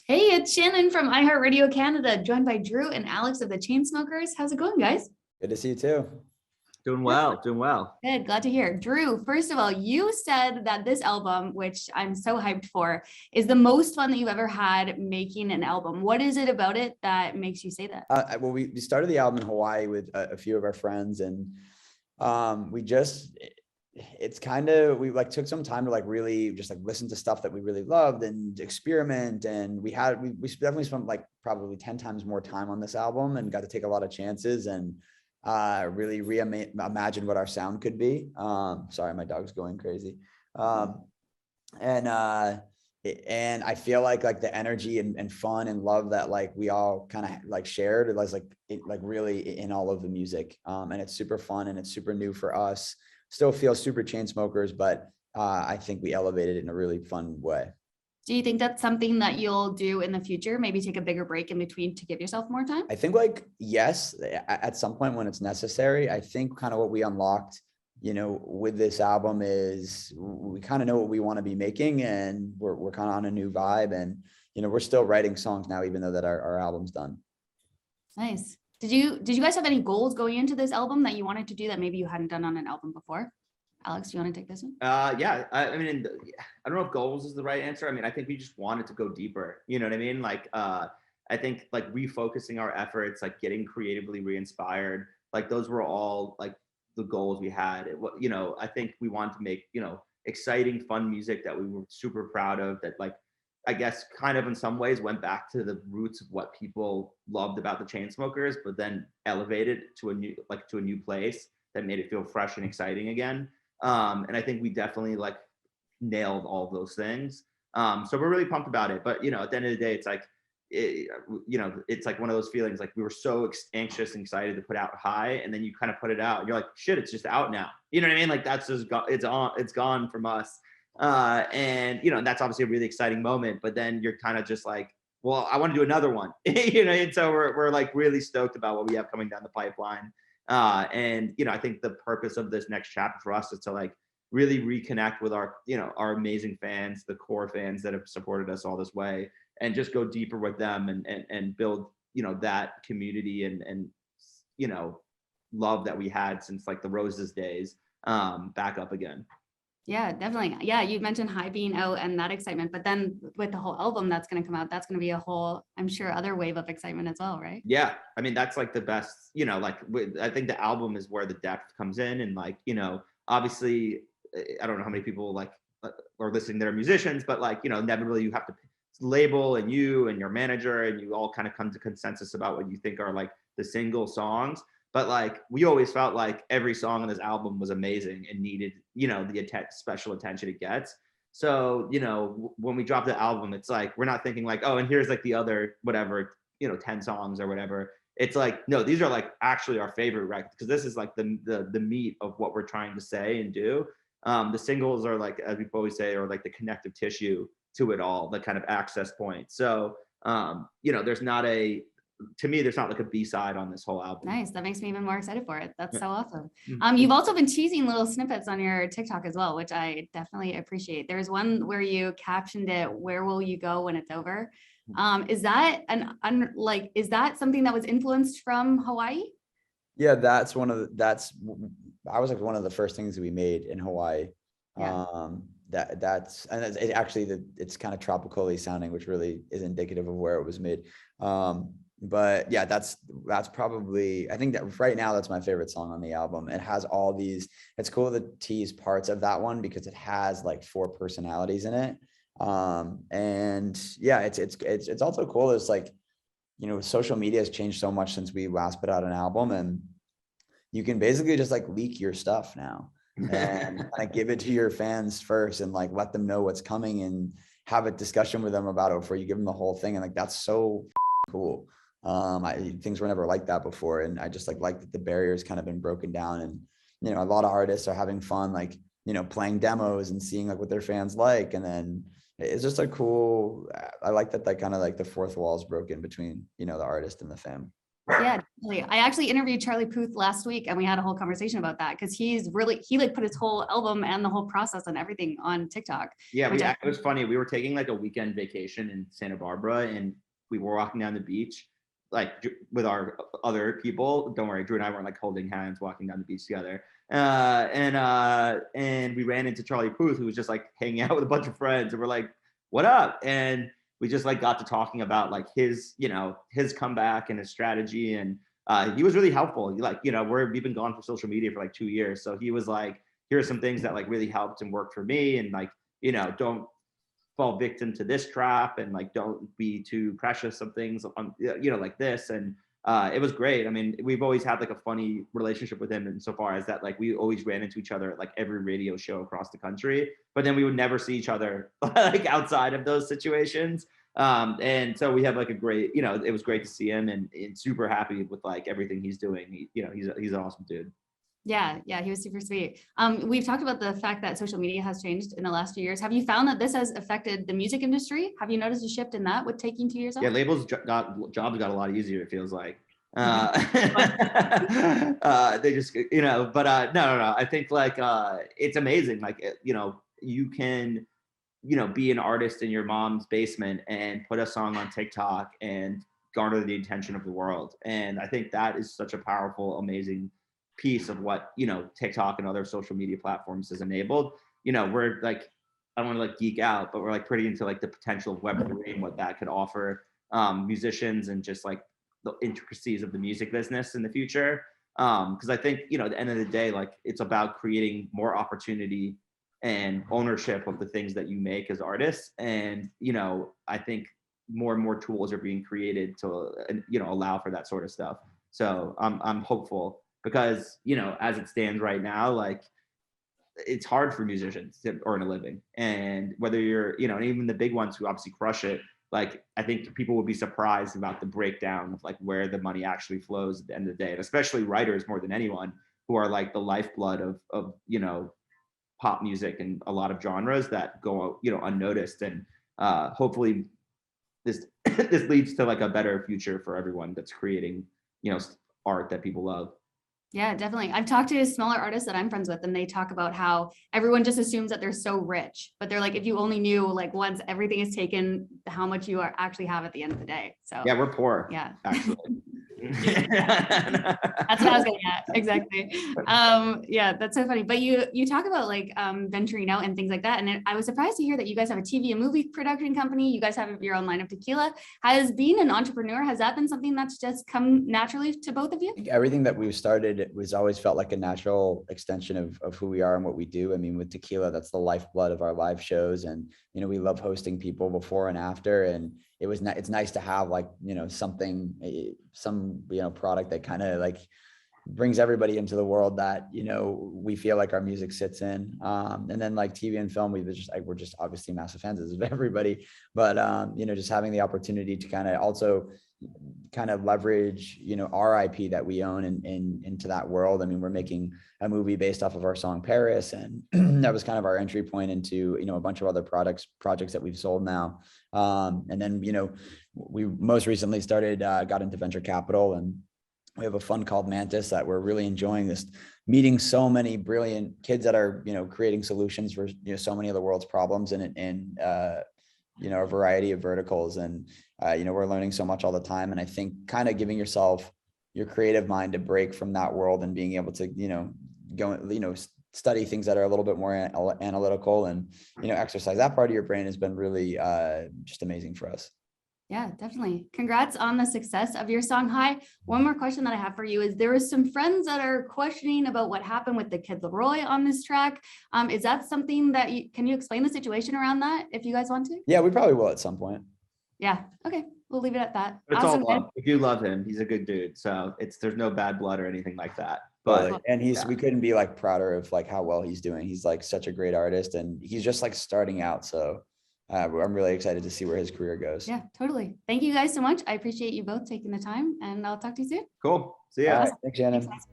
Hey, it's Shannon from iHeartRadio Canada, joined by Drew and Alex of the Chainsmokers. How's it going, guys? Good to see you too. Doing well, doing well. Good, glad to hear. Drew, first of all, you said that this album, which I'm so hyped for, is the most fun that you've ever had making an album. What is it about it that makes you say that? Well, we started the album in Hawaii with a few of our friends, and we like took some time to like really just like listen to stuff that we really loved and experiment. And we definitely spent like probably 10 times more time on this album and got to take a lot of chances and really reimagine what our sound could be. Sorry, my dog's going crazy. And I feel like the energy and fun and love that like we all kind of like shared, it was like really in all of the music. And it's super fun and it's super new for us. Still feels super Chainsmokers, but I think we elevated it in a really fun way. Do you think that's something that you'll do in the future? Maybe take a bigger break in between to give yourself more time? I think like, yes, at some point when it's necessary. I think kind of what we unlocked, with this album is we kind of know what we want to be making, and we're kind of on a new vibe, and, we're still writing songs now, even though that our album's done. Nice. Did you guys have any goals going into this album that you wanted to do that maybe you hadn't done on an album before? Alex, do you want to take this one? Yeah. I mean, I don't know if goals is the right answer. I mean, I think we just wanted to go deeper. You know what I mean? Like, I think like refocusing our efforts, like getting creatively re-inspired, like those were all like the goals we had. I think we wanted to make, exciting, fun music that we were super proud of, that like, I guess kind of in some ways went back to the roots of what people loved about the Chainsmokers, but then elevated to a new place that made it feel fresh and exciting again. And I think we definitely like nailed all of those things. So we're really pumped about it. But, at the end of the day, it's like, it's like one of those feelings, like we were so anxious and excited to put out high, and then you kind of put it out and you're like, shit, it's just out now. You know what I mean? Like that's just it's gone from us. And that's obviously a really exciting moment, but then you're kind of just like, well, I want to do another one. And so we're like really stoked about what we have coming down the pipeline. And I think the purpose of this next chapter for us is to like really reconnect with our amazing fans, the core fans that have supported us all this way, and just go deeper with them and build that community and love that we had since like the Roses days back up again. Yeah, definitely. Yeah, you mentioned High being out and that excitement, but then with the whole album that's going to come out, that's going to be a whole, I'm sure, other wave of excitement as well, right? Yeah, I mean that's like the best. I think the album is where the depth comes in, and like obviously, I don't know how many people like are listening that are musicians, but like inevitably you have to label, and you and your manager and you all kind of come to consensus about what you think are like the single songs. But like we always felt like every song on this album was amazing and needed, the special attention it gets. So, when we drop the album, it's like we're not thinking like, oh, and here's like the other whatever, 10 songs or whatever. It's like, no, these are like actually our favorite records, because this is like the meat of what we're trying to say and do. The singles are like, as we always say, are like the connective tissue to it all, the kind of access point. So, there's not like a B-side on this whole album. Nice. That makes me even more excited for it. That's so awesome. Mm-hmm. You've also been teasing little snippets on your TikTok as well, which I definitely appreciate. There's one where you captioned it, "Where will you go when it's over?" Is that is that something that was influenced from Hawaii? Yeah, I was like one of the first things that we made in Hawaii. Yeah. It's kind of tropically sounding, which really is indicative of where it was made. But yeah, that's probably, I think that right now that's my favorite song on the album. It has all these, it's cool to tease parts of that one because it has like 4 personalities in it. And yeah, it's also cool. It's like, social media has changed so much since we last put out an album, and you can basically just like leak your stuff now and like give it to your fans first and like let them know what's coming and have a discussion with them about it before you give them the whole thing. And like, that's so cool. Things were never like that before. And I just like that the barrier's kind of been broken down, and, a lot of artists are having fun, like, playing demos and seeing like what their fans like. And then it's just a cool, I like that, like kind of like the fourth wall is broken between, the artist and the fan. Yeah, I actually interviewed Charlie Puth last week and we had a whole conversation about that because he like put his whole album and the whole process and everything on TikTok. Yeah, it was funny. We were taking like a weekend vacation in Santa Barbara and we were walking down the beach like with our other people. Don't worry, Drew and I weren't like holding hands walking down the beach together. And we ran into Charlie Puth, who was just like hanging out with a bunch of friends, and we're like, "What up?" And we just like got to talking about like his comeback and his strategy, and he was really helpful. We've been gone from social media for like 2 years, so he was like, "Here are some things that like really helped and worked for me, and like don't fall victim to this trap, and like don't be too precious of things on like this." And it was great. I mean, we've always had like a funny relationship with him insofar as that like we always ran into each other at like every radio show across the country, but then we would never see each other like outside of those situations. And so we have like a great, it was great to see him and super happy with like everything he's doing. He's an awesome dude. Yeah, he was super sweet. We've talked about the fact that social media has changed in the last few years. Have you found that this has affected the music industry? Have you noticed a shift in that with taking 2 years off? Yeah, labels jobs got a lot easier, it feels like. They just, but no. I think like it's amazing. Like, you can, be an artist in your mom's basement and put a song on TikTok and garner the attention of the world. And I think that is such a powerful, amazing piece of what TikTok and other social media platforms has enabled. We're like, I don't want to like geek out, but we're like pretty into like the potential of Web3 and what that could offer musicians and just like the intricacies of the music business in the future. Because I think at the end of the day, like it's about creating more opportunity and ownership of the things that you make as artists. And I think more and more tools are being created to allow for that sort of stuff. So I'm hopeful. Because, as it stands right now, like it's hard for musicians to earn a living. And whether you're, and even the big ones who obviously crush it, like I think people would be surprised about the breakdown of like where the money actually flows at the end of the day. And especially writers more than anyone, who are like the lifeblood of pop music and a lot of genres that go, unnoticed. And hopefully this leads to like a better future for everyone that's creating, art that people love. Yeah, definitely. I've talked to smaller artists that I'm friends with, and they talk about how everyone just assumes that they're so rich, but they're like, if you only knew like once everything is taken, how much you actually have at the end of the day. So yeah, we're poor. Yeah, actually. That's what I was getting at. Exactly. Yeah, that's so funny. But you talk about like venturing out and things like that. And I was surprised to hear that you guys have a TV and movie production company. You guys have your own line of tequila. Has being an entrepreneur, has that been something that's just come naturally to both of you? Everything that we've started, it was always felt like a natural extension of who we are and what we do. I mean, with tequila, that's the lifeblood of our live shows. And, we love hosting people before and after. And it's nice to have like, something, some, product that kind of like brings everybody into the world that, we feel like our music sits in. And then like TV and film, we're just obviously massive fans of everybody, but, just having the opportunity to kind of also kind of leverage, our IP that we own into that world. I mean, we're making a movie based off of our song Paris, and that was kind of our entry point into, a bunch of other projects that we've sold now. And then, we most recently got into venture capital, and we have a fund called Mantis that we're really enjoying this, meeting so many brilliant kids that are, creating solutions for, so many of the world's problems in a variety of verticals. And, we're learning so much all the time. And I think kind of giving yourself your creative mind to break from that world and being able to, go, study things that are a little bit more analytical and, exercise that part of your brain has been really just amazing for us. Yeah, definitely. Congrats on the success of your song High. One more question that I have for you is there is some friends that are questioning about what happened with the kid Leroy on this track. Is that something that can you explain the situation around that if you guys want to? Yeah, we probably will at some point. Yeah. Okay. We'll leave it at that. But it's awesome, all love. We do love him. He's a good dude. So there's no bad blood or anything like that. But and we couldn't be like prouder of like how well he's doing. He's like such a great artist, and he's just like starting out. So I'm really excited to see where his career goes. Yeah, totally. Thank you guys so much. I appreciate you both taking the time, and I'll talk to you soon. Cool. See ya. All right. Thanks, Shannon. Thanks,